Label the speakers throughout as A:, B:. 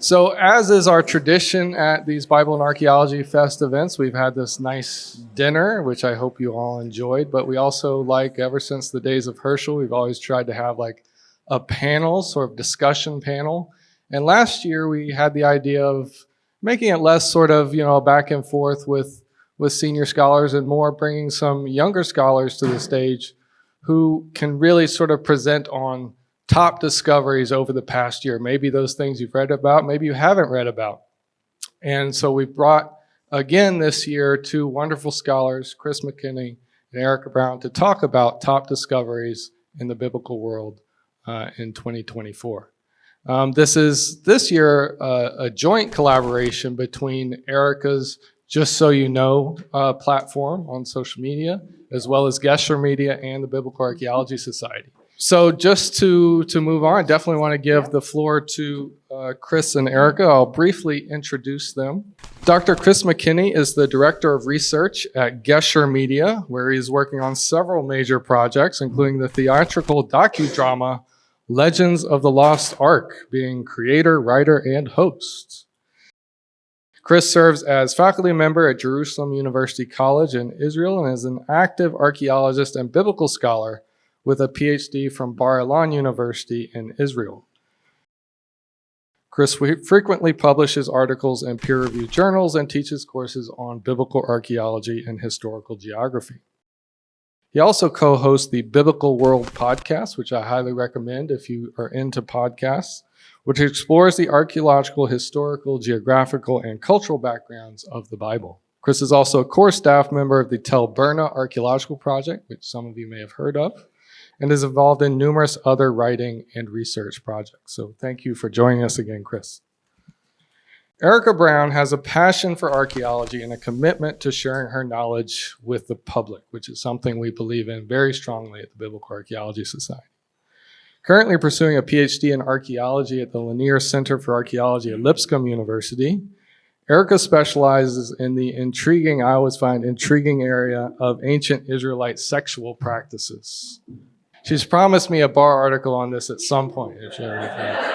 A: So as is our tradition at these Bible and Archaeology Fest events, we've had this nice dinner, which I hope you all enjoyed. But we also, like, ever since the days of Herschel, we've always tried to have like a panel, sort of discussion panel. And last year we had the idea of making it less sort of, back and forth with senior scholars and more bringing some younger scholars to the stage who can really sort of present on top discoveries over the past year. Maybe those things you've read about, maybe you haven't read about. And so we brought, again this year, two wonderful scholars, Chris McKinny and Erika Brown, to talk about top discoveries in the biblical world in 2024. This is, this year, a joint collaboration between Erika's Just So You Know platform on social media, as well as Gesher Media and the Biblical Archaeology Society. So just to move on, I definitely want to give the floor to Chris and Erika. I'll briefly introduce them. Dr. Chris McKinny is the Director of Research at Gesher Media, where he's working on several major projects, including the theatrical docudrama Legends of the Lost Ark, being creator, writer, and host. Chris serves as faculty member at Jerusalem University College in Israel and is an active archaeologist and biblical scholar with a PhD from Bar Ilan University in Israel. Chris frequently publishes articles in peer-reviewed journals and teaches courses on biblical archaeology and historical geography. He also co-hosts the Biblical World podcast, which I highly recommend if you are into podcasts, which explores the archaeological, historical, geographical, and cultural backgrounds of the Bible. Chris is also a core staff member of the Tel Burna Archaeological Project, which some of you may have heard of, and is involved in numerous other writing and research projects. So thank you for joining us again, Chris. Erika Brown has a passion for archaeology and a commitment to sharing her knowledge with the public, which is something we believe in very strongly at the Biblical Archaeology Society. Currently pursuing a PhD in archaeology at the Lanier Center for Archaeology at Lipscomb University, Erika specializes in the intriguing, I always find intriguing area of ancient Israelite sexual practices. She's promised me a bar article on this at some point. If she ever can.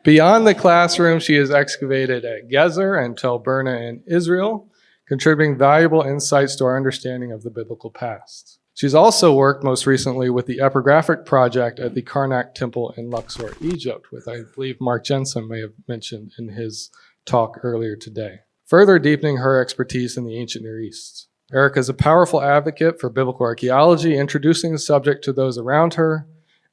A: Beyond the classroom, she has excavated at Gezer and Tel Burna in Israel, contributing valuable insights to our understanding of the biblical past. She's also worked most recently with the epigraphic project at the Karnak Temple in Luxor, Egypt, which I believe Mark Jensen may have mentioned in his talk earlier today, further deepening her expertise in the ancient Near East. Erika is a powerful advocate for biblical archaeology, introducing the subject to those around her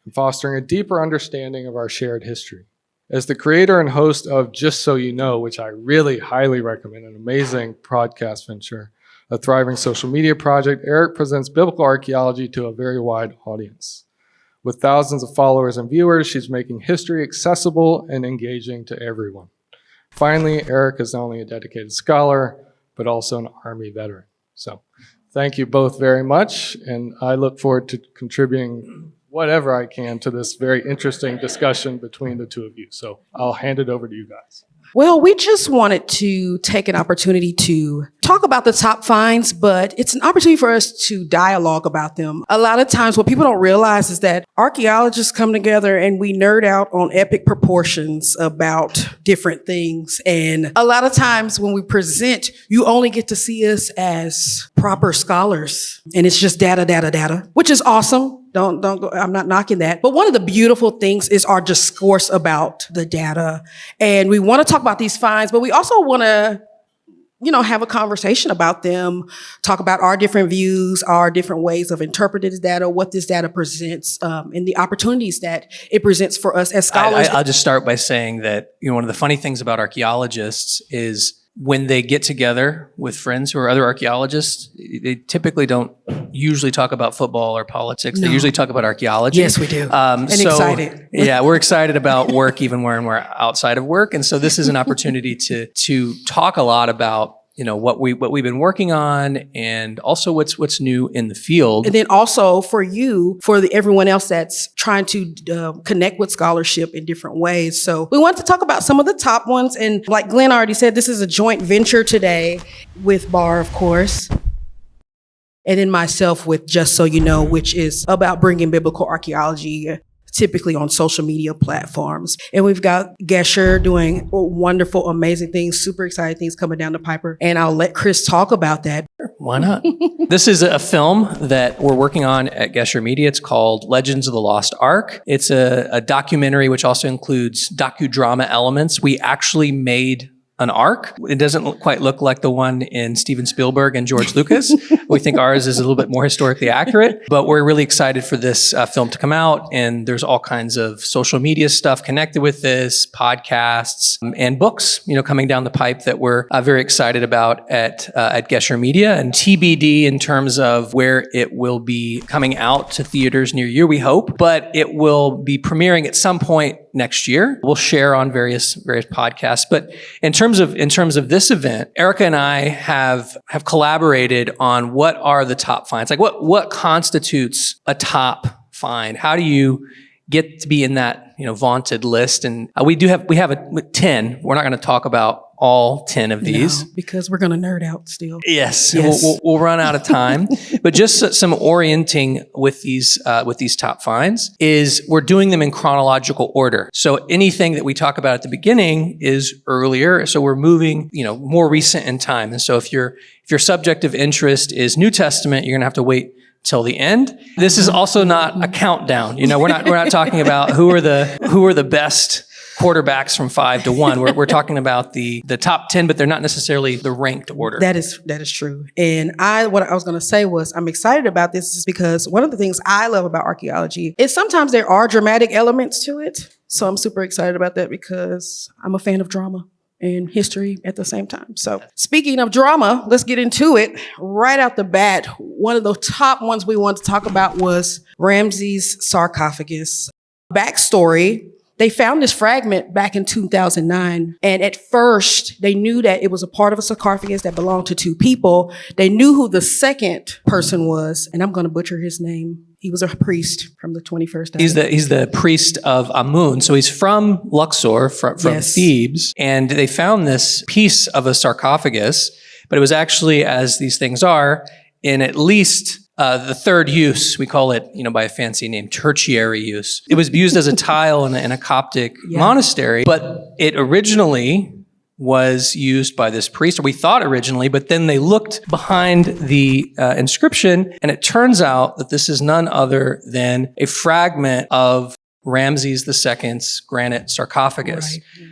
A: and fostering a deeper understanding of our shared history. As the creator and host of Just So You Know, which I really highly recommend, an amazing podcast venture, a thriving social media project, Erika presents biblical archaeology to a very wide audience. With thousands of followers and viewers, she's making history accessible and engaging to everyone. Finally, Erika is not only a dedicated scholar, but also an Army veteran. So thank you both very much, and I look forward to contributing whatever I can to this very interesting discussion between the two of you. So I'll hand it over to you guys.
B: Well, we just wanted to take an opportunity to talk about the top finds, but it's an opportunity for us to dialogue about them. A lot of times what people don't realize is that archaeologists come together and we nerd out on epic proportions about different things. And a lot of times when we present, you only get to see us as proper scholars. And it's just data, which is awesome. Don't go, I'm not knocking that. But one of the beautiful things is our discourse about the data. And we want to talk about these finds, but we also want to, have a conversation about them, talk about our different views, our different ways of interpreting this data, what this data presents, and the opportunities that it presents for us as scholars.
C: I'll just start by saying that, one of the funny things about archaeologists is when they get together with friends who are other archaeologists, they typically don't usually talk about football or politics. No. They usually talk about archaeology.
B: Yes, we do. Excited.
C: Yeah, we're excited about work even when we're outside of work. And so this is an opportunity to talk a lot about what we've been working on, and also what's new in the field.
B: And then also for everyone else that's trying to connect with scholarship in different ways. So we want to talk about some of the top ones. And like Glenn already said, this is a joint venture today with BAR, of course. And then myself with Just So You Know, which is about bringing biblical archaeology typically on social media platforms. And we've got Gesher doing wonderful, amazing things, super exciting things coming down the piper. And I'll let Chris talk about that.
C: Why not? This is a film that we're working on at Gesher Media. It's called Legends of the Lost Ark. It's a documentary which also includes docudrama elements. We actually made an ark. It doesn't quite look like the one in Steven Spielberg and George Lucas. We think ours is a little bit more historically accurate, but we're really excited for this film to come out. And there's all kinds of social media stuff connected with this, podcasts and books, coming down the pipe that we're very excited about at Gesher Media, and TBD in terms of where it will be coming out to theaters near you, we hope, but it will be premiering at some point next year. We'll share on various podcasts. But in terms of this event, Erika and I have collaborated on what are the top finds. Like what constitutes a top find? How do you get to be in that vaunted list? And we have 10. We're not going to talk about all 10 of these.
B: No, because we're going to nerd out still.
C: Yes. We'll run out of time. But just some orienting with these top finds is we're doing them in chronological order. So anything that we talk about at the beginning is earlier. So we're moving, more recent in time. And so if your subject of interest is New Testament, you're going to have to wait till the end. This is also not a countdown. We're not talking about who are the best quarterbacks from 5 to 1. We're talking about the top 10, but they're not necessarily the ranked order.
B: That is true. And what I was going to say was I'm excited about this is because one of the things I love about archaeology is sometimes there are dramatic elements to it. So I'm super excited about that because I'm a fan of drama and history at the same time. So speaking of drama, let's get into it. Right out the bat, one of the top ones we wanted to talk about was Ramses' sarcophagus. Backstory: they found this fragment back in 2009. And at first, they knew that it was a part of a sarcophagus that belonged to 2 people. They knew who the second person was, and I'm going to butcher his name. He was a priest from the 21st dynasty.
C: He's the priest of Amun. So he's from Luxor, from
B: Yes.
C: Thebes. And they found this piece of a sarcophagus, but it was actually, as these things are, in at least the third use. We call it, by a fancy name, tertiary use. It was used as a tile in a Coptic monastery, but it originally was used by this priest, or we thought originally, but then they looked behind the inscription, and it turns out that this is none other than a fragment of Ramses II's granite sarcophagus.
B: Right.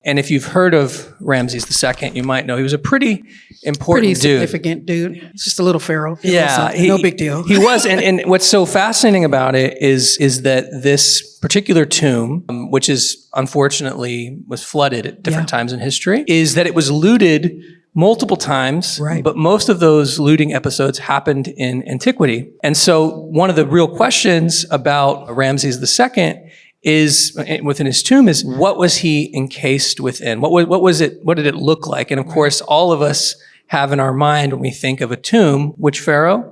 C: And if you've heard of Ramses II, you might know he was a pretty important dude.
B: Significant dude. He's just a little pharaoh.
C: Yeah.
B: No big deal.
C: He was. And what's so fascinating about it is that this particular tomb, which is unfortunately was flooded at different times in history, is that it was looted multiple times,
B: Right.
C: but most of those looting episodes happened in antiquity. And so one of the real questions about Ramses II is within his tomb is what was he encased within? What was it? What did it look like? And of course, all of us have in our mind when we think of a tomb, which pharaoh?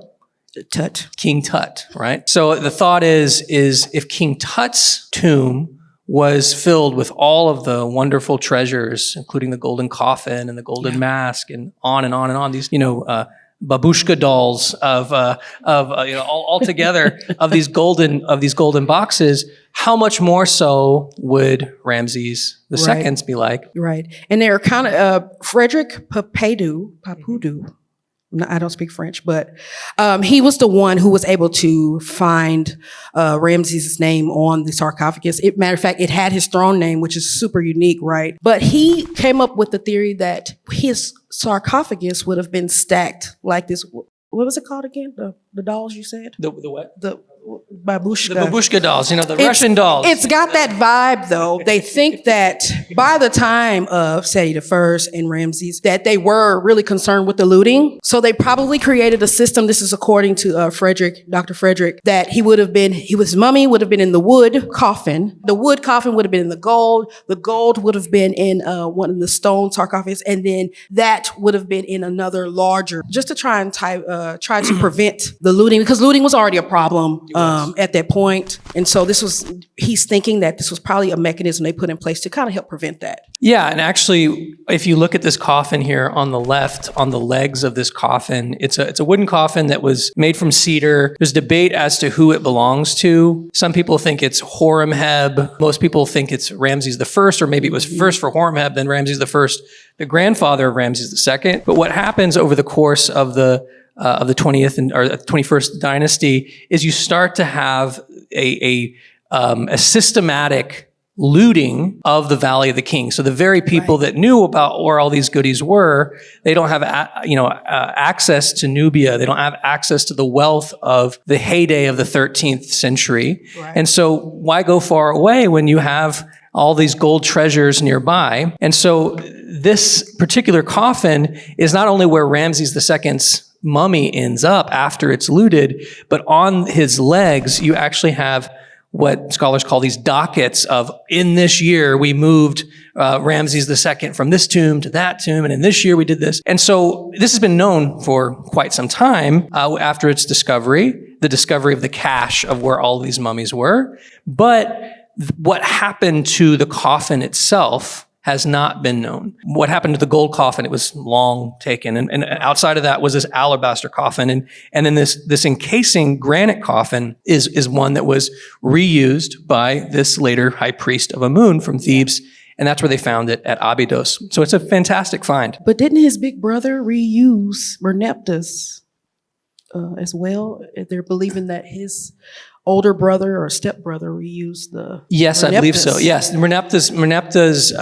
B: Tut.
C: King Tut, right? So the thought is if King Tut's tomb was filled with all of the wonderful treasures, including the golden coffin and the golden mask, and on and on and on, these babushka dolls of all together of these golden boxes, how much more so would Ramses II's be like?
B: Right. And they're kind of Frederick Papudu. I don't speak French, but he was the one who was able to find Ramses' name on the sarcophagus. Matter of fact, it had his throne name, which is super unique, right? But he came up with the theory that his sarcophagus would have been stacked like this. What was it called again? The dolls you said?
C: The what?
B: The babushka.
C: The babushka dolls, the Russian dolls.
B: It's got that vibe, though. They think that by the time of Seti I and Ramses, that they were really concerned with the looting. So they probably created a system. This is according to Dr. Frederick, that his mummy would have been in the wood coffin. The wood coffin would have been in the gold. The gold would have been in one of the stone sarcophagus, and then that would have been in another larger, just to try to prevent the looting, because looting was already a problem at that point. And so he's thinking that this was probably a mechanism they put in place to kind of help prevent that.
C: Yeah, and actually, if you look at this coffin here on the left, on the legs of this coffin, it's a wooden coffin that was made from cedar. There's debate as to who it belongs to. Some people think it's Horemheb. Most people think it's Ramses the First, or maybe it was first for Horemheb, then Ramses the First, the grandfather of Ramses the Second. But what happens over the course of the 20th or 21st dynasty is you start to have a systematic looting of the Valley of the Kings. So the very people that knew about where all these goodies were, they don't have access to Nubia. They don't have access to the wealth of the heyday of the 13th century. Right. And so why go far away when you have all these gold treasures nearby? And so this particular coffin is not only where Ramses II's mummy ends up after it's looted, but on his legs, you actually have what scholars call these dockets of, in this year, we moved Ramses II from this tomb to that tomb, and in this year we did this. And so this has been known for quite some time after its discovery, the discovery of the cache of where all these mummies were. But what happened to the coffin itself has not been known. What happened to the gold coffin? It was long taken. And outside of that was this alabaster coffin. And then this encasing granite coffin is one that was reused by this later high priest of Amun from Thebes. And that's where they found it, at Abydos. So it's a fantastic find.
B: But didn't his big brother reuse Merneptah's as well? They're believing that his older brother or stepbrother reused the
C: Yes,
B: Merneptah's.
C: I believe so. Yes, Merneptah's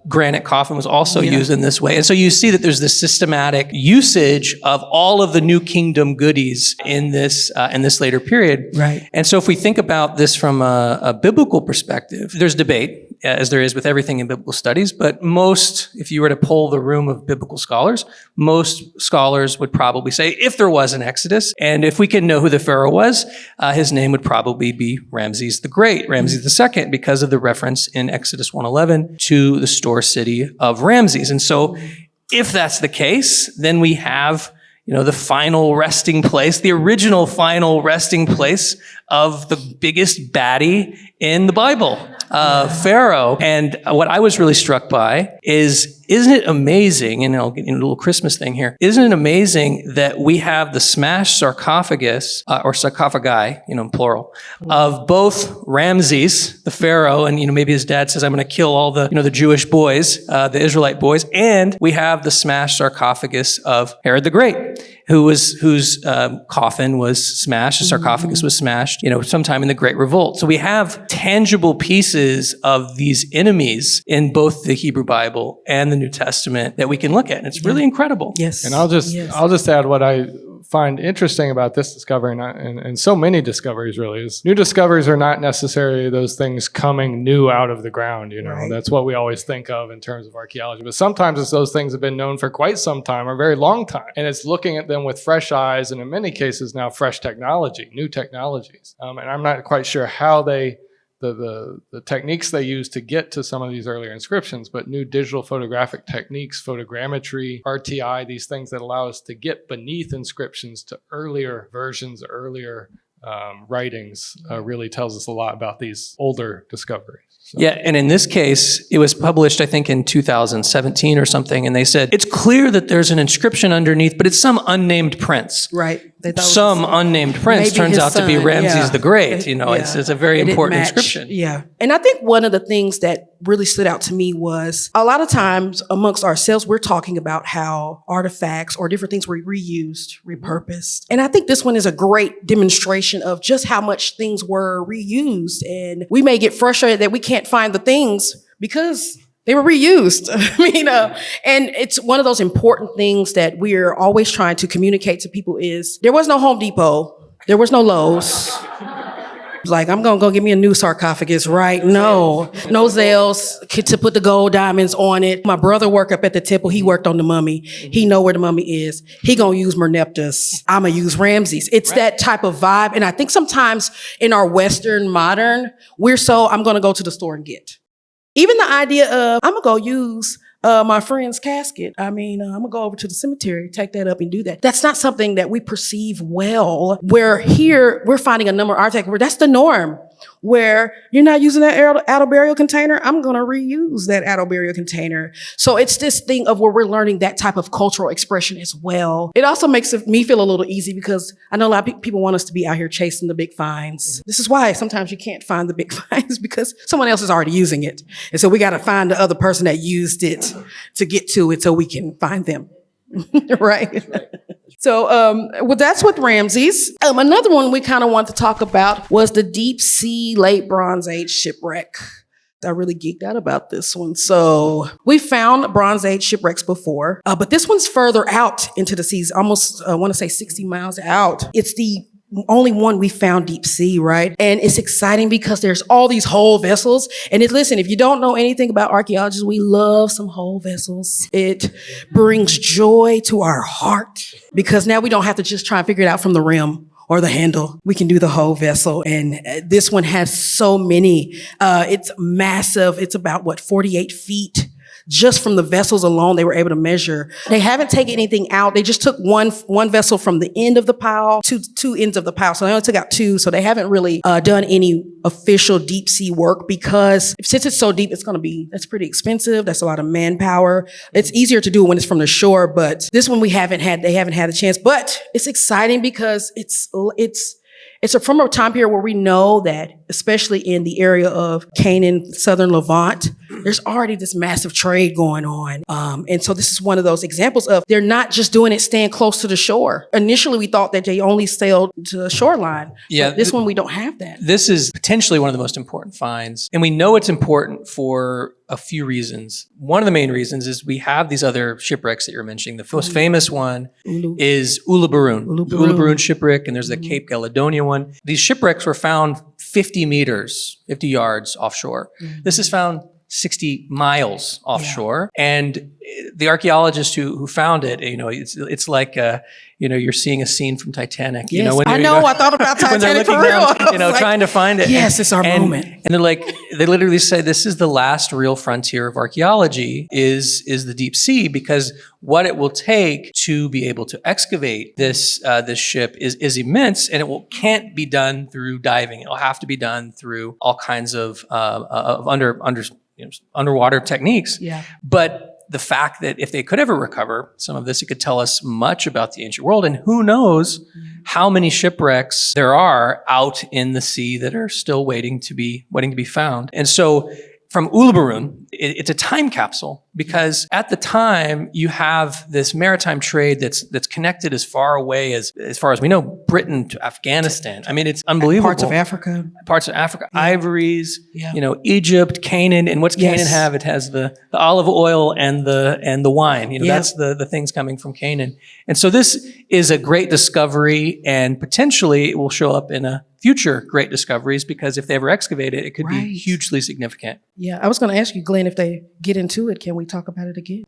C: granite coffin was also used in this way. And so you see that there's this systematic usage of all of the New Kingdom goodies in this later period.
B: Right.
C: And so if we think about this from a biblical perspective, there's debate, as there is with everything in biblical studies, but most, if you were to poll the room of biblical scholars, most scholars would probably say, if there was an Exodus, and if we can know who the Pharaoh was, his name would probably be Ramses the Great, Ramses II, because of the reference in Exodus 1:11 to the store city of Ramses. And so if that's the case, then we have, the final resting place, the original final resting place of the biggest baddie in the Bible, Pharaoh. And what I was really struck by isn't it amazing, and I'll get into a little Christmas thing here, isn't it amazing that we have the smashed sarcophagus, or sarcophagi, plural, of both Ramses, the Pharaoh, and, maybe his dad says, I'm going to kill all the, the Jewish boys, the Israelite boys, and we have the smashed sarcophagus of Herod the Great, whose coffin was smashed, the sarcophagus was smashed, sometime in the Great Revolt. So we have tangible pieces of these enemies in both the Hebrew Bible and the New Testament that we can look at. And it's really incredible.
B: Yes.
A: And I'll just add what I find interesting about this discovery, and so many discoveries really, is new discoveries are not necessarily those things coming new out of the ground.
B: Right.
A: That's what we always think of in terms of archaeology. But sometimes it's those things have been known for quite some time, or a very long time. And it's looking at them with fresh eyes, and in many cases now fresh technology, new technologies. And I'm not quite sure how the techniques they use to get to some of these earlier inscriptions, but new digital photographic techniques, photogrammetry, RTI, these things that allow us to get beneath inscriptions to earlier versions, earlier writings, really tells us a lot about these older discoveries. So.
C: Yeah, and in this case, it was published, I think, in 2017 or something, and they said, it's clear that there's an inscription underneath, but it's some unnamed prince.
B: Right. They thought
C: some unnamed prince turns out to be Ramses the Great. It's a very important inscription.
B: Yeah. And I think one of the things that really stood out to me was a lot of times amongst ourselves, we're talking about how artifacts or different things were reused, repurposed. And I think this one is a great demonstration of just how much things were reused. And we may get frustrated that we can't find the things because they were reused. And it's one of those important things that we're always trying to communicate to people is there was no Home Depot. There was no Lowe's. Like, I'm going to go get me a new sarcophagus, right? No Zales to put the gold diamonds on it. My brother worked up at the temple. He worked on the mummy. He know where the mummy is. He going to use Merneptah's. I'm going to use Ramses. It's that type of vibe. And I think sometimes in our Western modern, I'm going to go to the store and get. Even the idea of, I'm going to go use my friend's casket. I mean, I'm gonna go over to the cemetery, take that up and do that. That's not something that we perceive well. Where here, we're finding a number of artifacts where that's the norm. Where you're not using that auto burial container, I'm going to reuse that auto burial container. So it's this thing of where we're learning that type of cultural expression as well. It also makes me feel a little easy because I know a lot of people want us to be out here chasing the big finds. This is why sometimes you can't find the big finds because someone else is already using it. And so we got to find the other person that used it to get to it so we can find them. Right? So, well, that's with Ramses. Another one we kind of want to talk about was the deep sea late Bronze Age shipwreck. I really geeked out about this one. So we found Bronze Age shipwrecks before, but this one's further out into the seas, almost, I want to say 60 miles out. It's the only one we found deep sea, right? And it's exciting because there's all these whole vessels. And listen, if you don't know anything about archaeologists, we love some whole vessels. It brings joy to our heart because now we don't have to just try and figure it out from the rim or the handle. We can do the whole vessel. And this one has so many. It's massive. It's about 48 feet. Just from the vessels alone, they were able to measure. They haven't taken anything out. They just took one vessel from the end of the pile to two ends of the pile. So they only took out two. So they haven't really done any official deep sea work because since it's so deep, that's pretty expensive. That's a lot of manpower. It's easier to do when it's from the shore, but this one they haven't had a chance. But it's exciting because it's from a time period where we know that, especially in the area of Canaan, southern Levant, there's already this massive trade going on. And so this is one of those examples of they're not just doing it staying close to the shore. Initially, we thought that they only sailed to the shoreline. Yeah. This one, we don't have that.
C: This is potentially one of the most important finds. And we know it's important for a few reasons. One of the main reasons is we have these other shipwrecks that you're mentioning. The most famous one is Uluburun. Uluburun shipwreck, and there's the Cape Caledonia one. These shipwrecks were found 50 yards offshore. This is found 60 miles offshore. Yeah. And the archaeologist who found it, it's like, you're seeing a scene from Titanic.
B: Yes, I thought about Titanic when they're looking for real.
C: Trying to find it.
B: Yes, it's our moment.
C: And they literally say this is the last real frontier of archaeology is the deep sea, because what it will take to be able to excavate this ship is immense, and can't be done through diving. It'll have to be done through all kinds of underwater techniques. Yeah. But the fact that if they could ever recover some of this, it could tell us much about the ancient world. And who knows how many shipwrecks there are out in the sea that are still waiting to be found. And so from Uluburun, it's a time capsule, because at the time you have this maritime trade that's connected as far away as far as we know, Britain to Afghanistan. I mean, it's unbelievable.
B: Parts of Africa,
C: ivories, Egypt, Canaan. And what's Canaan have? It has the olive oil and the wine. That's the things coming from Canaan. And so this is a great discovery, and potentially it will show up in a future great discoveries, because if they ever excavate it, it could be hugely significant.
B: Yeah, I was going to ask you, Glenn, if they get into it, can we talk about it again?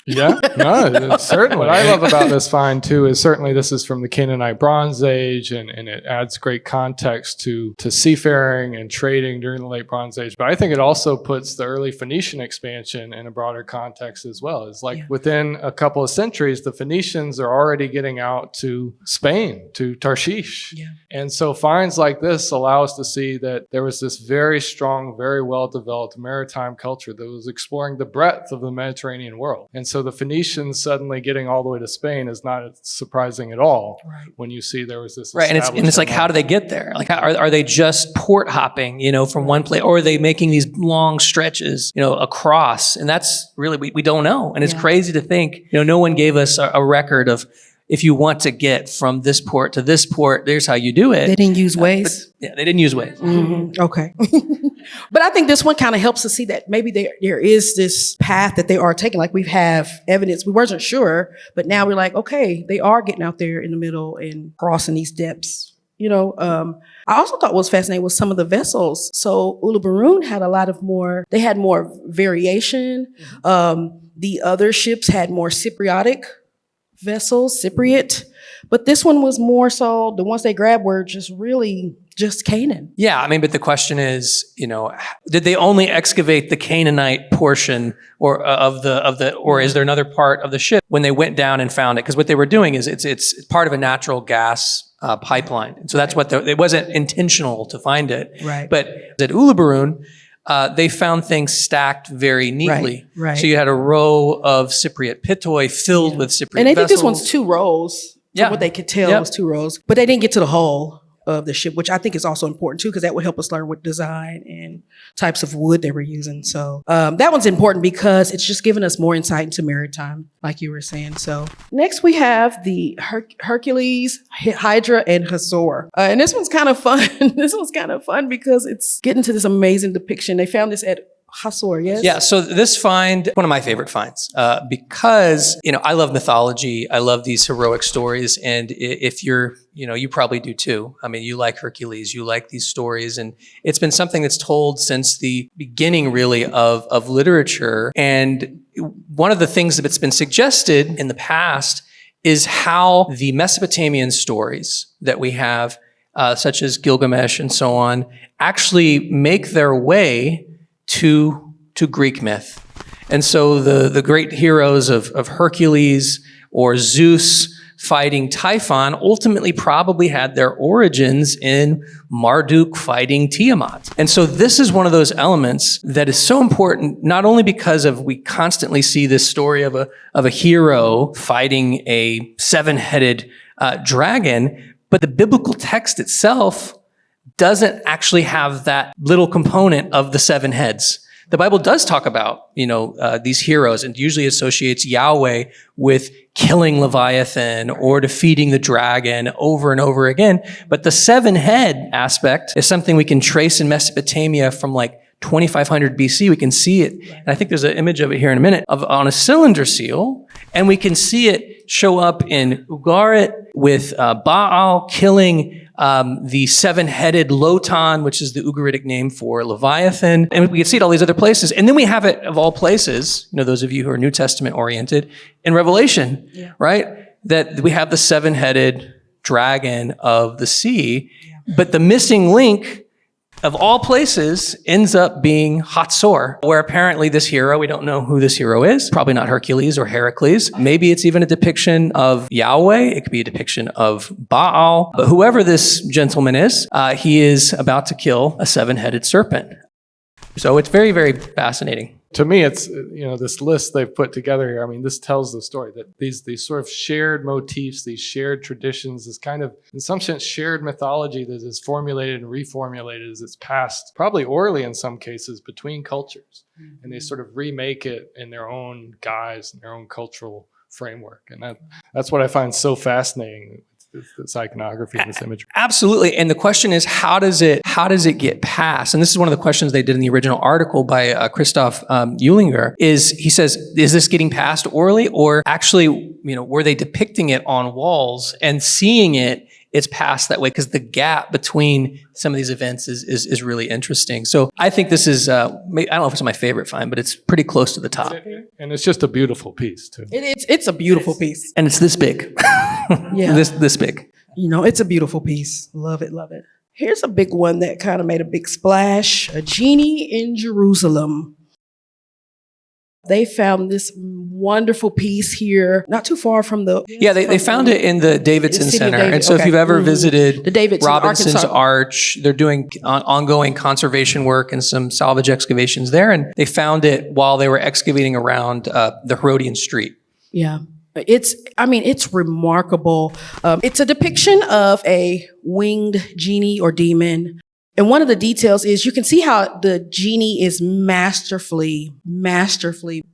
A: Yeah, no, certainly. What I love about this find too is certainly this is from the Canaanite Bronze Age, and it adds great context to seafaring and trading during the late Bronze Age. But I think it also puts the early Phoenician expansion in a broader context as well. It's like within a couple of centuries, the Phoenicians are already getting out to Spain, to Tarshish. Yeah. And so finds like this allow us to see that there was this very strong, very well-developed maritime culture that was exploring the breadth of the Mediterranean world. And so the Phoenicians suddenly getting all the way to Spain is not surprising at all when you see there was this.
C: Right, and it's like, how do they get there? Like, are they just port hopping, from one place, or are they making these long stretches, across? And that's really, we don't know. And it's crazy to think, no one gave us a record of, if you want to get from this port to this port, there's how you do it.
B: They didn't use Waze.
C: They didn't use Waze.
B: Mm-hmm. Okay. But I think this one kind of helps us see that maybe there is this path that they are taking. Like, we have evidence. We wasn't sure, but now we're like, okay, they are getting out there in the middle and crossing these depths. I also thought what was fascinating was some of the vessels. So Uluburun had they had more variation. The other ships had more Cypriotic vessels, Cypriot. But this one was more so, the ones they grabbed were just really just Canaan.
C: Yeah, I mean, but the question is, did they only excavate the Canaanite portion or or is there another part of the ship when they went down and found it? Because what they were doing is it's part of a natural gas pipeline, and so that's what it wasn't intentional to find it.
B: Right.
C: But at Uluburun, they found things stacked very neatly.
B: Right.
C: So you had a row of Cypriot pitoi filled with Cypriot
B: And I think this
C: vessels.
B: one's 2 rows.
C: Yeah.
B: From what they could tell, it was 2 rows. But they didn't get to the hull of the ship, which I think is also important too, because that would help us learn what design and types of wood they were using. So that one's important because it's just giving us more insight into maritime, like you were saying. So next we have the Hercules, Hydra, and Hazor. And this one's kind of fun. This one's kind of fun because it's getting to this amazing depiction. They found this at Hazor, yes?
C: Yeah, so this find, one of my favorite finds, because, I love mythology. I love these heroic stories. And if you're, you probably do too. I mean, you like Hercules, you like these stories. And it's been something that's told since the beginning, really, of literature. And one of the things that's been suggested in the past is how the Mesopotamian stories that we have, such as Gilgamesh and so on, actually make their way to Greek myth. And so the great heroes of Hercules or Zeus fighting Typhon ultimately probably had their origins in Marduk fighting Tiamat. And so this is one of those elements that is so important, not only because we constantly see this story of a hero fighting a 7-headed dragon, but the biblical text itself doesn't actually have that little component of the 7 heads. The Bible does talk about, these heroes, and usually associates Yahweh with killing Leviathan or defeating the dragon over and over again. But the 7-head aspect is something we can trace in Mesopotamia from like 2500 BC. We can see it. And I think there's an image of it here in a minute on a cylinder seal. And we can see it show up in Ugarit with Baal killing the 7-headed Lotan, which is the Ugaritic name for Leviathan. And we can see it all these other places. And then we have it, of all places, those of you who are New Testament oriented, in Revelation, right? That we have the 7-headed dragon of the sea. But the missing link of all places ends up being Hatzor, where apparently this hero, we don't know who this hero is, probably not Hercules or Heracles. Maybe it's even a depiction of Yahweh. It could be a depiction of Baal. But whoever this gentleman is, he is about to kill a 7-headed serpent. So it's very, very fascinating.
A: To me, it's, this list they've put together here. I mean, this tells the story that these sort of shared motifs, these shared traditions, this kind of, in some sense, shared mythology that is formulated and reformulated as it's passed, probably orally in some cases, between cultures. Mm-hmm. And they sort of remake it in their own guise, in their own cultural framework. And that's what I find so fascinating. This iconography, this imagery. Absolutely.
C: And the question is, how does it get passed? And this is one of the questions they did in the original article by Christoph Eulinger, he says, is this getting passed orally, or actually, were they depicting it on walls and seeing it's passed that way? Because the gap between some of these events is really interesting. So I think this is, I don't know if it's my favorite find, but it's pretty close to the top.
A: And it's just a beautiful piece too.
B: It's a beautiful piece.
C: And it's this big.
B: Yeah.
C: This big.
B: It's a beautiful piece. Love it, love it. Here's a big one that kind of made a big splash. A genie in Jerusalem. They found this wonderful piece here, not too far from the...
C: Yeah, they found it in the Davidson Center. And so if you've ever visited
B: the Davidson,
C: Robinson's
B: Arkansas
C: Arch, they're doing ongoing conservation work and some salvage excavations there. And they found it while they were excavating around the Herodian Street.
B: Yeah. It's remarkable. It's a depiction of a winged genie or demon. And one of the details is you can see how the genie is masterfully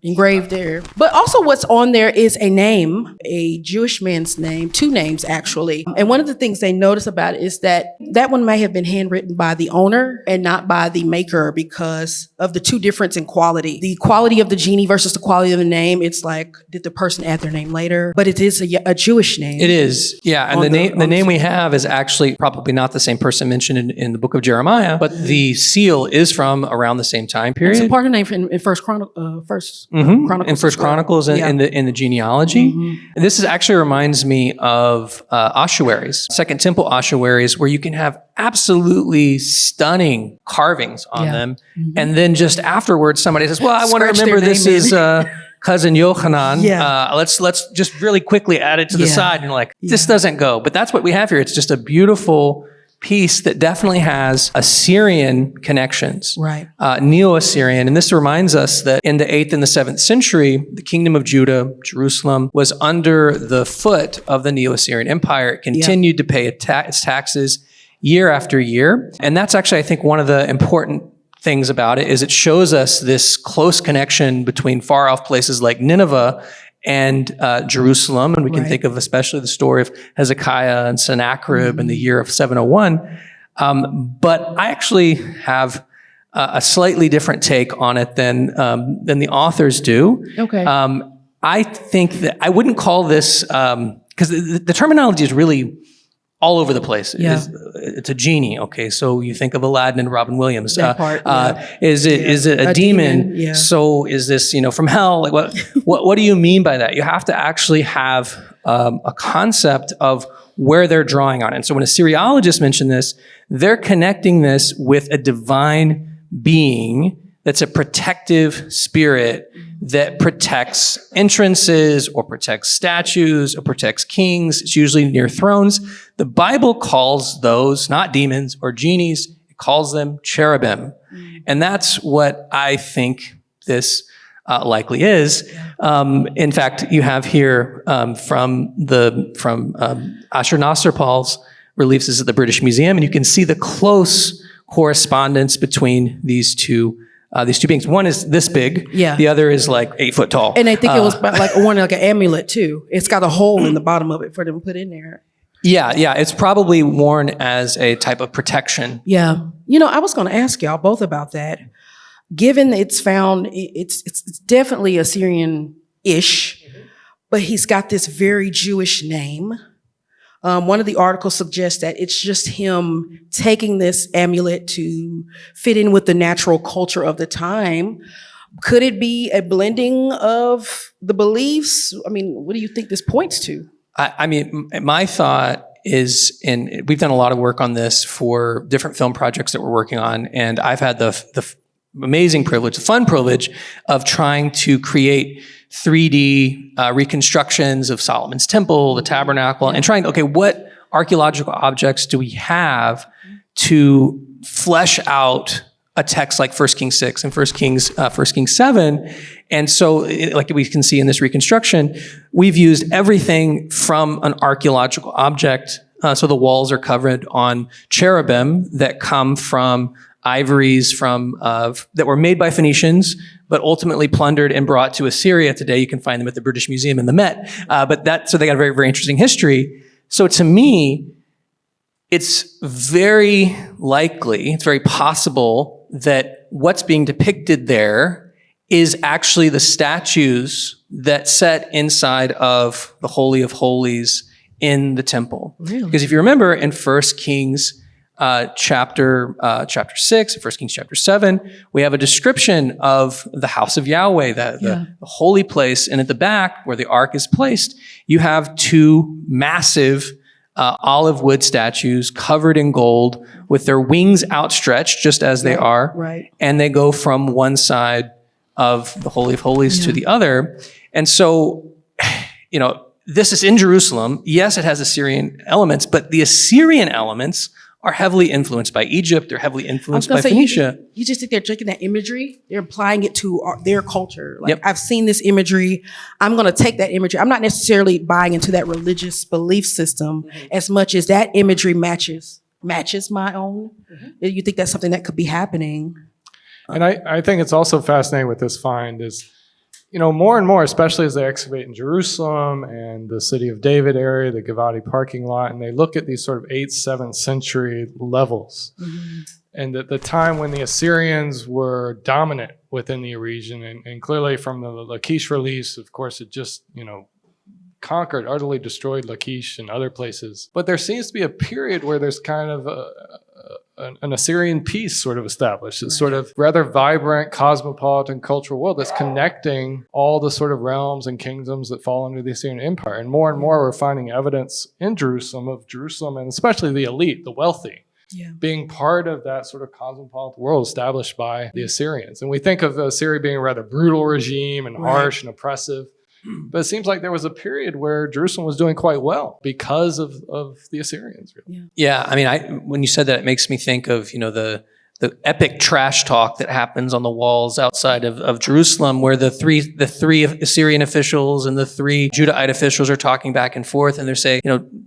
B: engraved there. But also what's on there is a name, a Jewish man's name, 2 names actually. And one of the things they notice about it is that one may have been handwritten by the owner and not by the maker because of the 2 difference in quality. The quality of the genie versus the quality of the name, it's like, did the person add their name later? But it is a Jewish name.
C: It is, yeah. And the name we have is actually probably not the same person mentioned in the book of Jeremiah, but the seal is from around the same time
B: It's
C: period.
B: a part of the name in First Chronicles.
C: In First Chronicles
B: Yeah.
C: in the genealogy. And this actually reminds me of ossuaries, Second Temple ossuaries, where you can have absolutely stunning carvings on
B: Yeah.
C: them. And then just afterwards, somebody says, well, I want to
B: Scratch
C: remember
B: their
C: this
B: name
C: is cousin Yochanan.
B: Yeah.
C: Let's just really quickly add it to the
B: Yeah.
C: side. And you're like, this doesn't go. But that's what we have here. It's just a beautiful piece that definitely has Assyrian connections,
B: Right.
C: Neo-Assyrian. And this reminds us that in the 8th and the 7th century, the kingdom of Judah, Jerusalem, was under the foot of the Neo-Assyrian Empire. It continued to pay its taxes year after year. And that's actually, I think, one of the important things about it is it shows us this close connection between far-off places like Nineveh and Jerusalem. And we can think of especially the story of Hezekiah and Sennacherib in the year of 701. But I actually have a slightly different take on it than the authors do.
B: Okay.
C: I think that I wouldn't call this, because the terminology is really all over the place.
B: Yeah.
C: It's a genie. Okay, so you think of Aladdin and Robin Williams.
B: That part,
C: Is it a demon?
B: Yeah.
C: So is this from hell? Like what do you mean by that? You have to actually have a concept of where they're drawing on. And so when Assyriologists mention this, they're connecting this with a divine being that's a protective spirit that protects entrances or protects statues or protects kings. It's usually near thrones. The Bible calls those not demons or genies. It calls them cherubim. And that's what I think this likely is. In fact, you have here from Ashurnasirpal's reliefs is at the British Museum, and you can see the close correspondence between these two beings. One is this big.
B: Yeah.
C: The other is like 8 foot tall.
B: And I think it was like an amulet too. It's got a hole in the bottom of it for them to put in there.
C: Yeah. It's probably worn as a type of protection.
B: Yeah. I was going to ask y'all both about that. Given it's found, it's definitely Assyrian-ish, but he's got this very Jewish name. One of the articles suggests that it's just him taking this amulet to fit in with the natural culture of the time. Could it be a blending of the beliefs? I mean, what do you think this points to?
C: I mean, my thought is, and we've done a lot of work on this for different film projects that we're working on, and I've had the amazing privilege, the fun privilege of trying to create 3D reconstructions of Solomon's temple, the tabernacle, and trying, what archaeological objects do we have to flesh out a text like 1 Kings 6 and 1 Kings 7. And so, like we can see in this reconstruction, we've used everything from an archaeological object. So the walls are covered on cherubim that come from ivories that were made by Phoenicians, but ultimately plundered and brought to Assyria. Today, you can find them at the British Museum in the Met. So they got a very, very interesting history. So to me, it's very likely, it's very possible that what's being depicted there is actually the statues that sat inside of the Holy of Holies in the temple.
B: Really?
C: Because if you remember in 1 Kings chapter 6, 1 Kings chapter 7, we have a description of the house of Yahweh, the holy place. And at the back where the ark is placed, you have two massive olive wood statues covered in gold with their wings outstretched just as they are.
B: Right.
C: And they go from one side of the Holy of Holies to the other. And so, this is in Jerusalem. Yes, it has Assyrian elements, but the Assyrian elements are heavily influenced by Egypt. They're heavily influenced by Phoenicia.
B: You just think they're taking that imagery, they're applying it to their culture. Like,
C: Yep.
B: I've seen this imagery. I'm going to take that imagery. I'm not necessarily buying into that religious belief system as much as that imagery matches my own. You think that's something that could be happening?
A: And I think it's also fascinating with this find is, more and more, especially as they excavate in Jerusalem and the city of David area, the Givati parking lot, and they look at these sort of 8th, 7th century levels. And at the time when the Assyrians were dominant within the region, and clearly from the Lachish reliefs, of course, it just, conquered, utterly destroyed Lachish and other places. But there seems to be a period where there's kind of an Assyrian peace sort of established. It's sort of rather vibrant, cosmopolitan cultural world that's connecting all the sort of realms and kingdoms that fall under the Assyrian Empire. And more we're finding evidence in Jerusalem and especially the elite, the wealthy, being part of that sort of cosmopolitan world established by the Assyrians. And we think of Assyria being a rather brutal regime and harsh and oppressive. But it seems like there was a period where Jerusalem was doing quite well because of the Assyrians. Really.
C: Yeah, I mean, when you said that, it makes me think of, the epic trash talk that happens on the walls outside of Jerusalem, where the three Assyrian officials and the three Judahite officials are talking back and forth, and they're saying,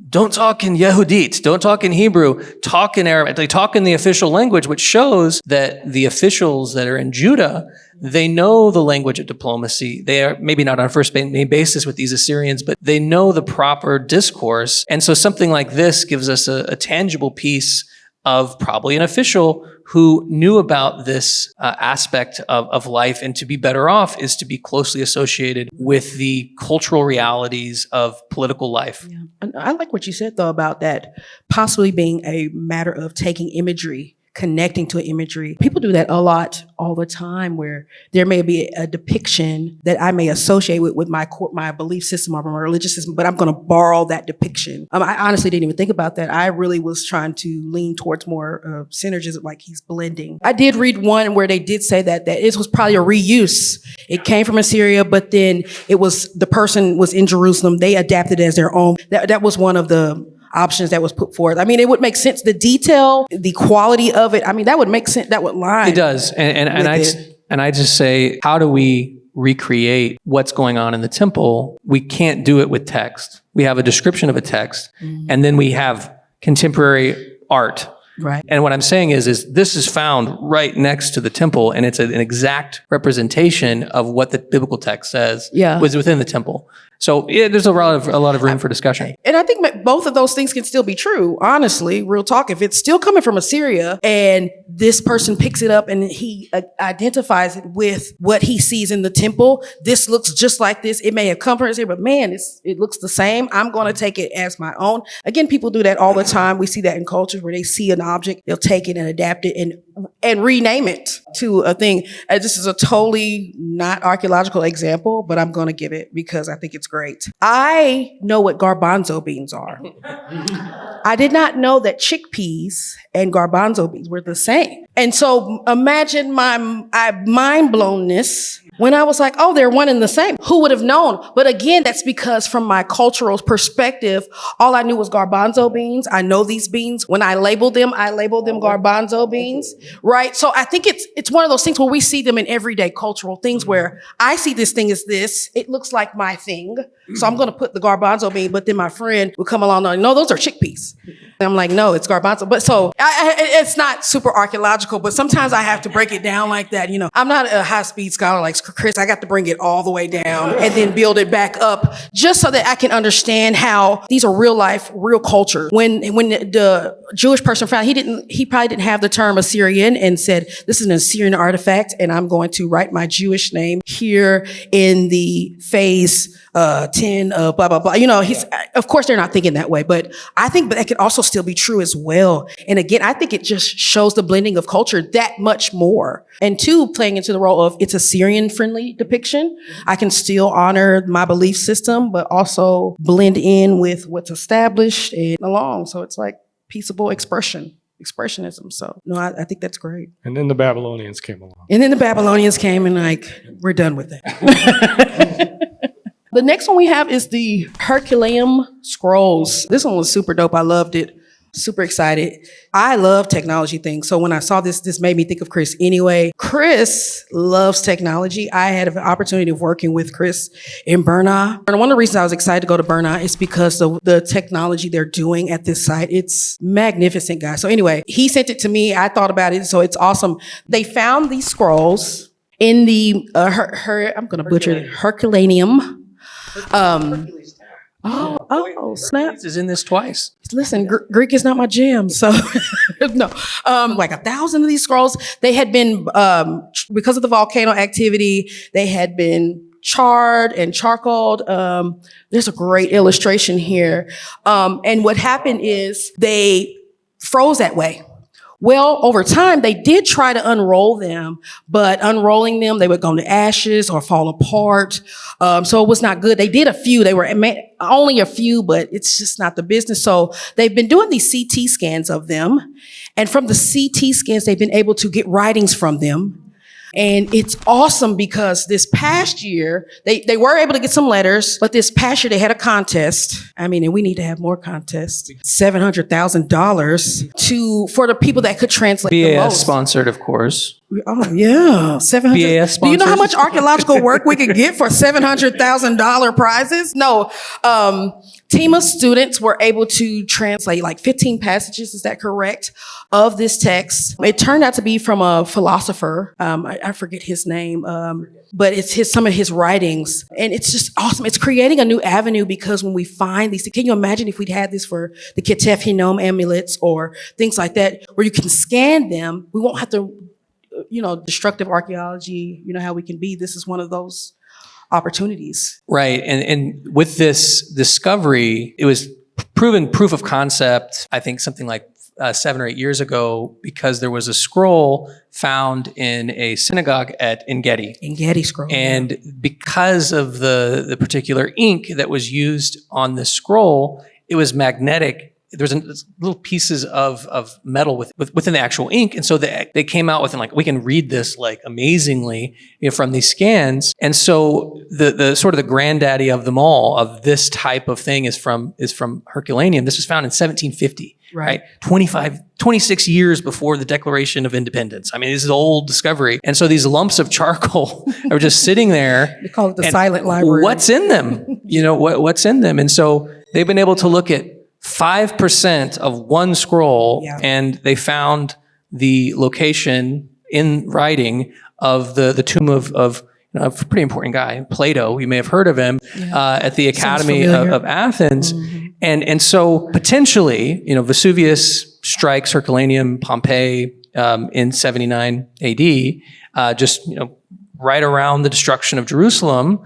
C: don't talk in Yehudit, don't talk in Hebrew, talk in Arabic. They talk in the official language, which shows that the officials that are in Judah, they know the language of diplomacy. They are maybe not on a first name basis with these Assyrians, but they know the proper discourse. And so something like this gives us a tangible piece of probably an official who knew about this aspect of life, and to be better off is to be closely associated with the cultural realities of political life.
B: Yeah. And I like what you said, though, about that possibly being a matter of taking imagery, connecting to imagery. People do that a lot all the time, where there may be a depiction that I may associate with my belief system or my religious system, but I'm going to borrow that depiction. I honestly didn't even think about that. I really was trying to lean towards more synergism, like he's blending. I did read one where they did say that it was probably a reuse. It came from Assyria, but then the person was in Jerusalem. They adapted it as their own. That was one of the options that was put forth. I mean, it would make sense. The detail, the quality of it, I mean, that would make sense. That would line.
C: It does. And I just say, how do we recreate what's going on in the temple? We can't do it with text. We have a description of a text, and then we have contemporary art.
B: Right.
C: And what I'm saying is this is found right next to the temple, and it's an exact representation of what the biblical text says was within the temple. So there's a lot of room for discussion.
B: And I think both of those things can still be true. Honestly, real talk. If it's still coming from Assyria and this person picks it up and he identifies it with what he sees in the temple, this looks just like this. It may have come from Assyria, but man, it looks the same. I'm going to take it as my own. Again, people do that all the time. We see that in cultures where they see an object, they'll take it and adapt it and rename it to a thing. This is a totally not archaeological example, but I'm going to give it because I think it's great. I know what garbanzo beans are. I did not know that chickpeas and garbanzo beans were the same. And so imagine my mind blownness when I was like, oh, they're one and the same. Who would have known? But again, that's because from my cultural perspective, all I knew was garbanzo beans. I know these beans. When I labeled them garbanzo beans, right? So I think it's one of those things where we see them in everyday cultural things where I see this thing as this. It looks like my thing. So I'm going to put the garbanzo bean, but then my friend would come along and no, those are chickpeas. And I'm like, no, it's garbanzo. But so it's not super archaeological, but sometimes I have to break it down like that. I'm not a high-speed scholar like Chris. I got to bring it all the way down and then build it back up just so that I can understand how these are real life, real culture. When the Jewish person found, he probably didn't have the term Assyrian and said, this is an Assyrian artifact and I'm going to write my Jewish name here in the phase 10 blah, blah, blah. Of course they're not thinking that way, but I think that could also still be true as well. And again, I think it just shows the blending of culture that much more. And two, playing into the role of it's a Syrian-friendly depiction. I can still honor my belief system, but also blend in with what's established and along. So it's like peaceable expressionism. So no, I think that's great.
A: And then the Babylonians came along.
B: And then the Babylonians came and we're done with it. The next one we have is the Herculaneum Scrolls. This one was super dope. I loved it. Super excited. I love technology things. So when I saw this made me think of Chris anyway. Chris loves technology. I had an opportunity of working with Chris in Burna. And one of the reasons I was excited to go to Burna is because of the technology they're doing at this site. It's magnificent, guys. So anyway, he sent it to me. I thought about it. So it's awesome. They found these scrolls in the, I'm going to butcher it, Herculaneum. Snap.
C: Is in this twice.
B: Listen, Greek is not my jam, so no. Like 1,000 of these scrolls, they had been, because of the volcano activity, they had been charred and charcoaled. There's a great illustration here. And what happened is they froze that way. Well, over time, they did try to unroll them, but unrolling them, they would go to ashes or fall apart. So it was not good. They did a few. They were only a few, but it's just not the business. So they've been doing these CT scans of them. And from the CT scans, they've been able to get writings from them. And it's awesome because this past year, they were able to get some letters, but this past year they had a contest. I mean, and we need to have more contests. $700,000 for the people that could translate the
C: BAS
B: most.
C: sponsored, of course.
B: Oh yeah, 700.
C: BAS
B: Do you know how much
C: sponsors?
B: archaeological work we could get for $700,000 prizes? No, team of students were able to translate like 15 passages. Is that correct? Of this text, it turned out to be from a philosopher. I forget his name, but it's some of his writings, and it's just awesome. It's creating a new avenue because when we find these, can you imagine if we'd had this for the Ketef Hinnom amulets or things like that, where you can scan them? We won't have to. Destructive archaeology, how we can be. This is one of those opportunities.
C: Right. And with this discovery, it was proven proof of concept, I think something like 7 or 8 years ago, because there was a scroll found in a synagogue in Getty.
B: In Getty scroll.
C: And because of the particular ink that was used on the scroll, it was magnetic. There's little pieces of metal within the actual ink. And so they came out with, we can read this amazingly from these scans. And so the sort of the granddaddy of them all, of this type of thing is from Herculaneum. This was found in 1750, right? 26 years before the Declaration of Independence. I mean, this is an old discovery. And so these lumps of charcoal are just sitting there.
B: They call it the silent library.
C: What's in them? What's in them? And so they've been able to look at 5% of one scroll, and they found the location in writing of the tomb of a pretty important guy, Plato. You may have heard of him at the Academy of Athens. Mm-hmm. And so potentially, Vesuvius strikes Herculaneum, Pompeii in 79 AD, right around the destruction of Jerusalem.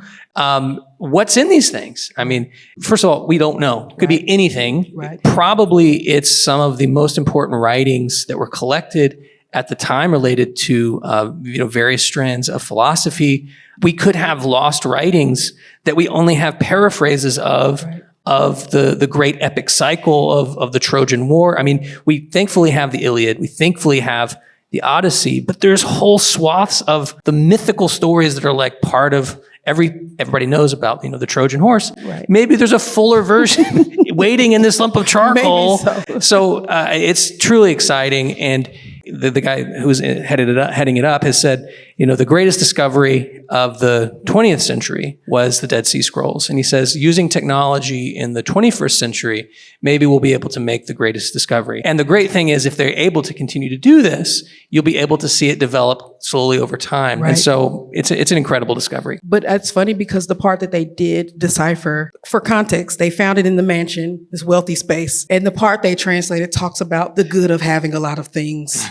C: What's in these things? I mean, first of all, we don't know. It could be anything.
B: Right.
C: Probably it's some of the most important writings that were collected at the time related to various strands of philosophy. We could have lost writings that we only have paraphrases of. Right. Of the great epic cycle of the Trojan War. I mean, we thankfully have the Iliad. We thankfully have the Odyssey, but there's whole swaths of the mythical stories that are part of everybody knows about, the Trojan horse. Right. Maybe there's a fuller version waiting in this lump of charcoal. So it's truly exciting. And the guy who's heading it up has said, the greatest discovery of the 20th century was the Dead Sea Scrolls. And he says, using technology in the 21st century, maybe we'll be able to make the greatest discovery. And the great thing is, if they're able to continue to do this, you'll be able to see it develop slowly over time. Right. And so it's an incredible discovery.
B: But it's funny because the part that they did decipher, for context, they found it in the mansion, this wealthy space. And the part they translated talks about the good of having a lot of things.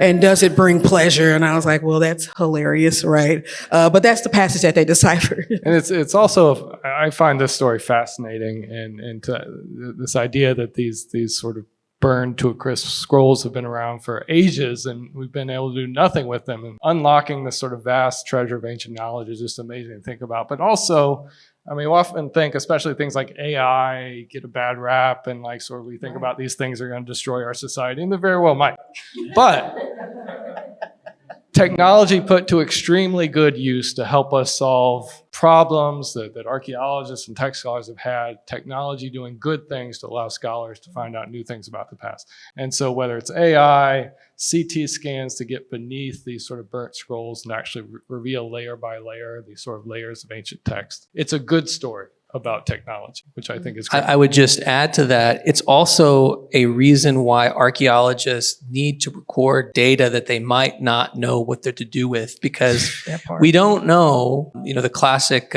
B: And does it bring pleasure? And I was like, well, that's hilarious, right? But that's the passage that they deciphered.
A: And it's also, I find this story fascinating, and this idea that these sort of burned to a crisp scrolls have been around for ages, and we've been able to do nothing with them. And unlocking this sort of vast treasure of ancient knowledge is just amazing to think about. But also, I mean, we often think, especially things like AI, get a bad rap, and sort of we think about these things are going to destroy our society, and they very well might. But technology put to extremely good use to help us solve problems that archaeologists and tech scholars have had, technology doing good things to allow scholars to find out new things about the past. And so whether it's AI, CT scans to get beneath these sort of burnt scrolls and actually reveal layer by layer these sort of layers of ancient text, it's a good story about technology, which I think is great.
C: I would just add to that, it's also a reason why archaeologists need to record data that they might not know what they're to do with, because we don't know, the classic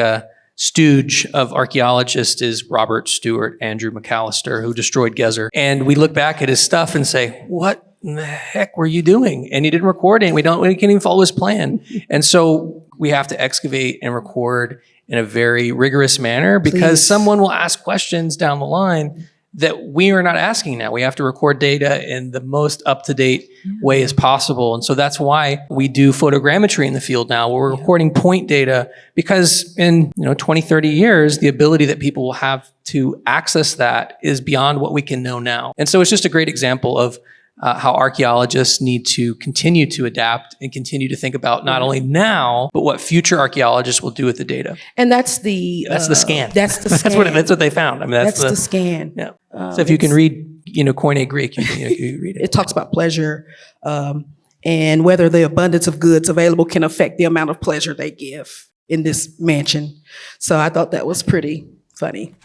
C: stooge of archaeologists is Robert Stewart, Andrew McAllister, who destroyed Gezer. And we look back at his stuff and say, what in the heck were you doing? And he didn't record it. We can't even follow his plan. And so we have to excavate and record in a very rigorous manner, because someone will ask questions down the line that we are not asking now. We have to record data in the most up-to-date way as possible. And so that's why we do photogrammetry in the field now, where we're recording point data, because in 20, 30 years, the ability that people will have to access that is beyond what we can know now. And so it's just a great example of how archaeologists need to continue to adapt and continue to think about not only now, but what future archaeologists will do with the data.
B: And that's the
C: scan.
B: That's the scan.
C: That's what they found. I mean, that's
B: the scan.
C: Yeah. So if you can read, Koine Greek, you can read it.
B: It talks about pleasure, and whether the abundance of goods available can affect the amount of pleasure they give in this mansion. So I thought that was pretty funny.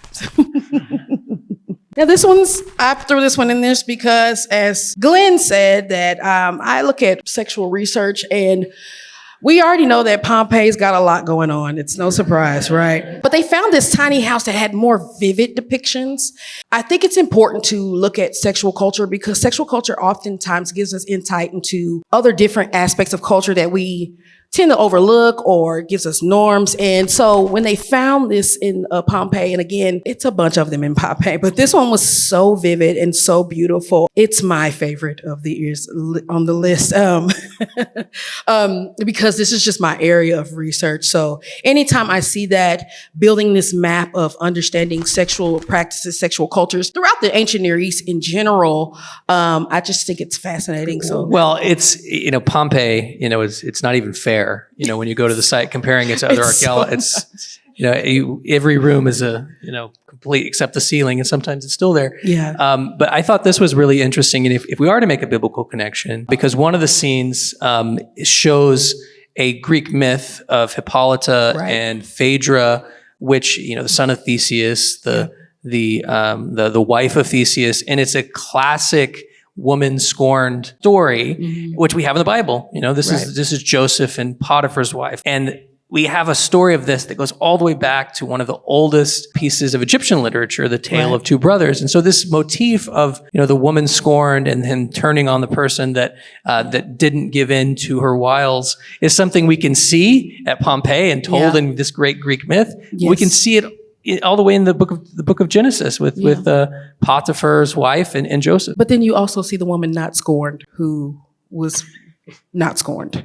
B: Now I threw this one in there because, as Glenn said, that I look at sexual research, and we already know that Pompeii's got a lot going on. It's no surprise, right? But they found this tiny house that had more vivid depictions. I think it's important to look at sexual culture, because sexual culture oftentimes gives us insight into other different aspects of culture that we tend to overlook, or gives us norms. And so when they found this in Pompeii, and again, it's a bunch of them in Pompeii, but this one was so vivid and so beautiful. It's my favorite of the years on the list, because this is just my area of research. So anytime I see that, building this map of understanding sexual practices, sexual cultures throughout the ancient Near East in general, I just think it's fascinating. So,
C: well, it's, Pompeii, it's not even fair. When you go to the site, comparing it to other archaeologists, every room is complete except the ceiling, and sometimes it's still there.
B: Yeah.
C: But I thought this was really interesting, and if we are to make a biblical connection, because one of the scenes shows a Greek myth of Hippolyta and Phaedra, which the son of Theseus, the wife of Theseus, and it's a classic woman scorned story, which we have in the Bible. This is Joseph and Potiphar's wife. And we have a story of this that goes all the way back to one of the oldest pieces of Egyptian literature, the tale of two brothers. And so this motif of, the woman scorned and him turning on the person that didn't give in to her wiles is something we can see at Pompeii and told in this great Greek myth.
B: Yes.
C: We can see it all the way in the book of Genesis with Potiphar's wife and Joseph.
B: But then you also see the woman not scorned, who was not scorned.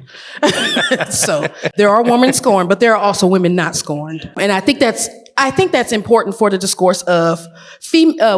B: So there are women scorned, but there are also women not scorned. And I think that's important for the discourse of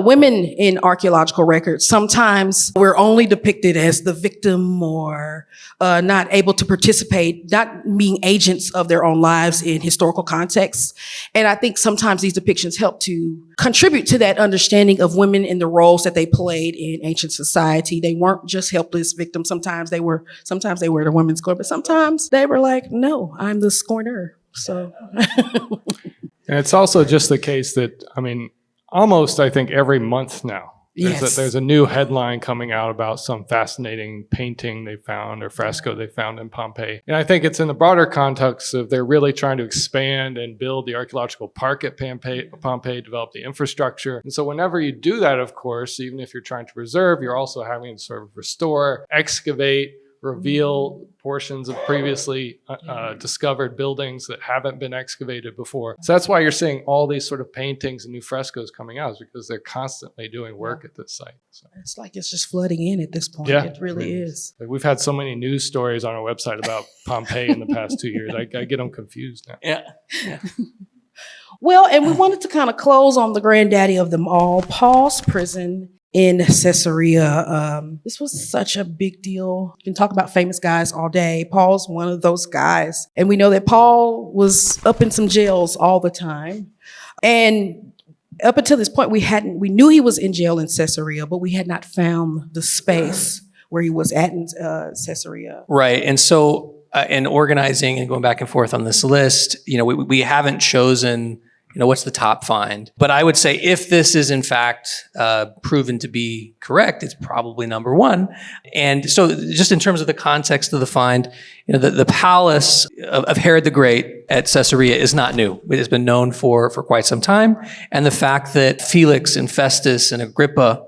B: women in archaeological records. Sometimes we're only depicted as the victim, or not able to participate, not being agents of their own lives in historical contexts. And I think sometimes these depictions help to contribute to that understanding of women and the roles that they played in ancient society. They weren't just helpless victims. Sometimes they were the women scorned, but sometimes they were like, no, I'm the scorner. So.
A: And it's also just the case that, almost I think every month now, there's a new headline coming out about some fascinating painting they found or fresco they found in Pompeii. And I think it's in the broader context of they're really trying to expand and build the archaeological park at Pompeii, develop the infrastructure. And so whenever you do that, of course, even if you're trying to preserve, you're also having to sort of restore, excavate, reveal portions of previously discovered buildings that haven't been excavated before. So that's why you're seeing all these sort of paintings and new frescoes coming out, is because they're constantly doing work at this site. So.
B: It's like it's just flooding in at this point.
A: Yeah,
B: it really is.
A: Like we've had so many news stories on our website about Pompeii in the past 2 years. I get them confused now.
C: Yeah.
B: Well, and we wanted to kind of close on the granddaddy of them all, Paul's prison in Caesarea. This was such a big deal. You can talk about famous guys all day. Paul's one of those guys. And we know that Paul was up in some jails all the time. And up until this point, we knew he was in jail in Caesarea, but we had not found the space where he was at in Caesarea.
C: Right. And so in organizing and going back and forth on this list, we haven't chosen what's the top find. But I would say if this is in fact proven to be correct, it's probably number one. And so just in terms of the context of the find, the palace of Herod the Great at Caesarea is not new. It has been known for quite some time. And the fact that Felix and Festus and Agrippa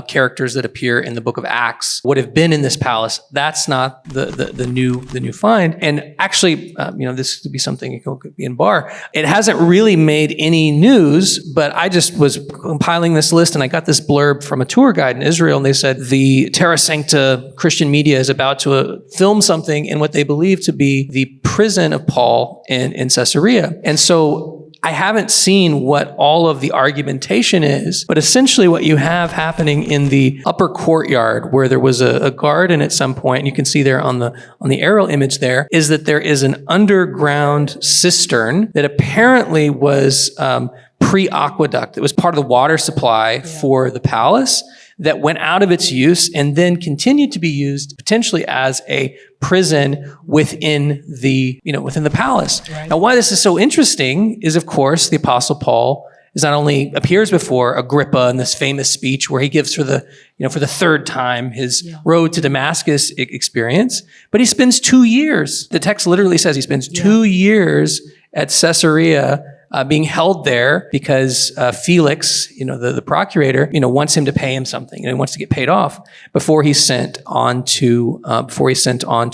C: characters that appear in the book of Acts would have been in this palace. That's not the new find. And actually, this could be something that could be in bar. It hasn't really made any news, but I just was compiling this list and I got this blurb from a tour guide in Israel, and they said the Terra Sancta Christian media is about to film something in what they believe to be the prison of Paul in Caesarea. And so I haven't seen what all of the argumentation is, but essentially what you have happening in the upper courtyard where there was a garden at some point, and you can see there on the aerial image there, is that there is an underground cistern that apparently was pre-aqueduct. It was part of the water supply for the palace that went out of its use and then continued to be used potentially as a prison within the palace.
B: Right.
C: Now, why this is so interesting is, of course, the Apostle Paul is not only appears before Agrippa in this famous speech where he gives for the third time his road to Damascus experience, but he spends 2 years. The text literally says he spends 2 years at Caesarea being held there because Felix, the procurator, wants him to pay him something, and he wants to get paid off before he's sent on to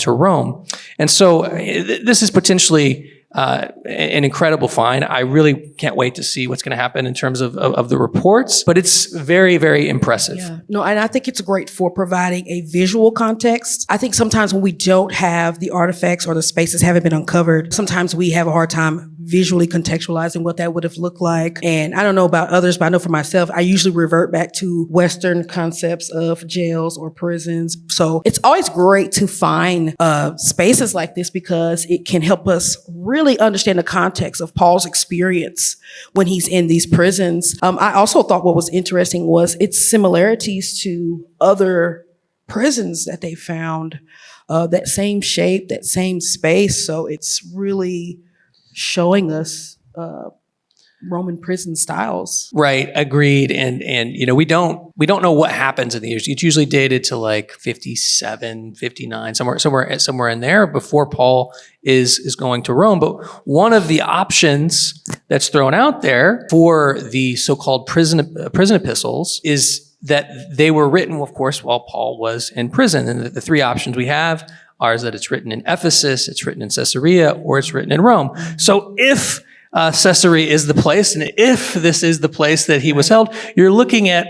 C: Rome. And so this is potentially an incredible find. I really can't wait to see what's going to happen in terms of the reports, but it's very, very impressive.
B: Yeah. No, and I think it's great for providing a visual context. I think sometimes when we don't have the artifacts or the spaces haven't been uncovered, sometimes we have a hard time visually contextualizing what that would have looked like. And I don't know about others, but I know for myself, I usually revert back to Western concepts of jails or prisons. So it's always great to find spaces like this because it can help us really understand the context of Paul's experience when he's in these prisons. I also thought what was interesting was its similarities to other prisons that they found, that same shape, that same space. So it's really showing us Roman prison styles.
C: Right, agreed. And we don't know what happens in the years. It's usually dated to like 57, 59, somewhere in there before Paul is going to Rome. But one of the options that's thrown out there for the so-called prison epistles is that they were written, of course, while Paul was in prison. And the three options we have are that it's written in Ephesus, it's written in Caesarea, or it's written in Rome. So if Caesarea is the place, and if this is the place that he was held, you're looking at,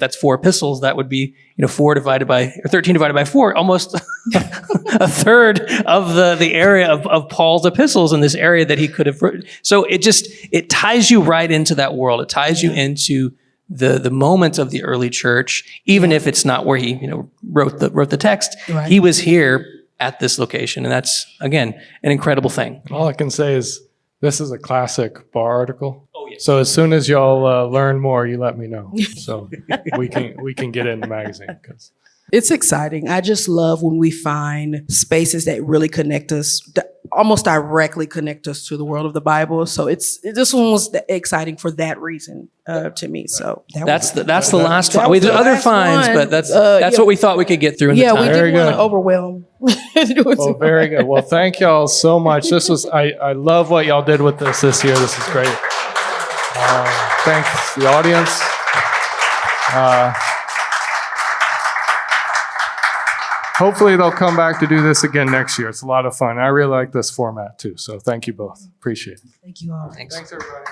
C: that's 4 epistles. That would be, 13 divided by 4, almost a third of the area of Paul's epistles in this area that he could have written. So it ties you right into that world. It ties you into the moment of the early church, even if it's not where he, wrote the text. Right. He was here at this location, and that's, again, an incredible thing.
A: All I can say is this is a classic bar article.
C: Oh, yes.
A: So as soon as y'all learn more, you let me know. So we can get in the magazine.
B: It's exciting. I just love when we find spaces that really connect us, almost directly connect us to the world of the Bible. So this one was exciting for that reason to me. So
C: that's the last find. There's other finds, but that's what we thought we could get through in the time.
B: We didn't want to overwhelm.
A: Well, very good. Well, thank y'all so much. I love what y'all did with this year. This is great. Thanks the audience. Hopefully they'll come back to do this again next year. It's a lot of fun. I really like this format too. So thank you both. Appreciate it.
B: Thank you all.
C: Thanks
A: Thanks everybody.